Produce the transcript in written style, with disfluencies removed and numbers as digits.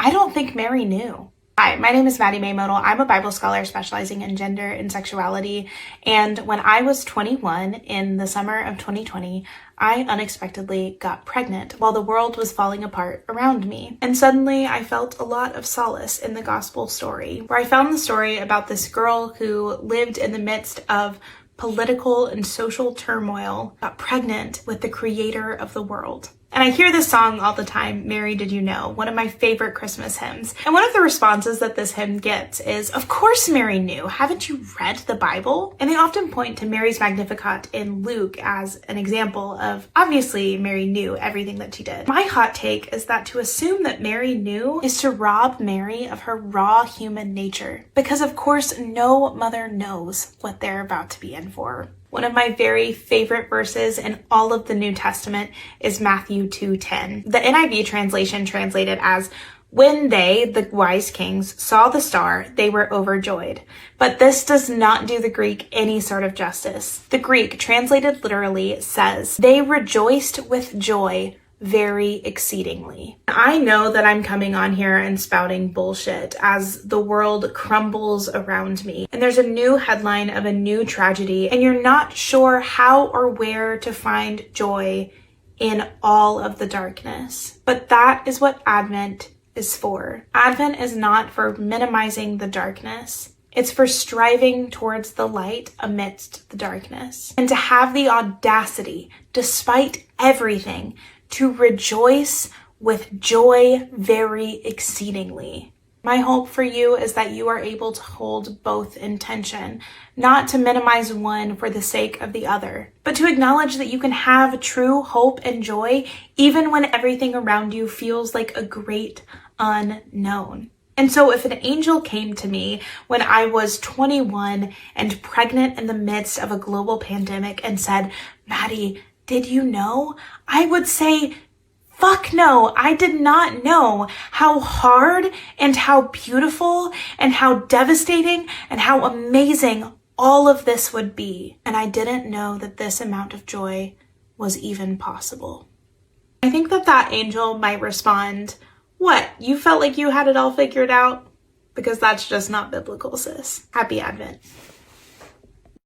I don't think Mary knew. Hi, my name is Maddie Mae Modal. I'm a Bible scholar specializing in gender and sexuality. And when I was 21 in the summer of 2020, I unexpectedly got pregnant while the world was falling apart around me. And suddenly I felt a lot of solace in the gospel story, where I found the story about this girl who lived in the midst of political and social turmoil, got pregnant with the creator of the world. And I hear this song all the time, Mary Did You Know, one of my favorite Christmas hymns. And one of the responses that this hymn gets is, of course Mary knew, haven't you read the Bible? And they often point to Mary's Magnificat in Luke as an example of, obviously Mary knew everything that she did. My hot take is that to assume that Mary knew is to rob Mary of her raw human nature. Because of course no mother knows what they're about to be in for. One of my very favorite verses in all of the New Testament is Matthew 2:10. The NIV translation translated as, "When they, the wise kings, saw the star, they were overjoyed." But this does not do the Greek any sort of justice. The Greek, translated literally, says, "They rejoiced with joy very exceedingly." I know that I'm coming on here and spouting bullshit as the world crumbles around me and there's a new headline of a new tragedy and you're not sure how or where to find joy in all of the darkness. But that is what Advent is for. Advent is not for minimizing the darkness. It's for striving towards the light amidst the darkness. And to have the audacity, despite everything, to rejoice with joy very exceedingly. My hope for you is that you are able to hold both in tension, not to minimize one for the sake of the other, but to acknowledge that you can have true hope and joy even when everything around you feels like a great unknown. And so if an angel came to me when I was 21 and pregnant in the midst of a global pandemic and said, "Maddie, did you know?" I would say, fuck no, I did not know how hard and how beautiful and how devastating and how amazing all of this would be. And I didn't know that this amount of joy was even possible. I think that that angel might respond, "What, you felt like you had it all figured out?" Because that's just not biblical, sis. Happy Advent.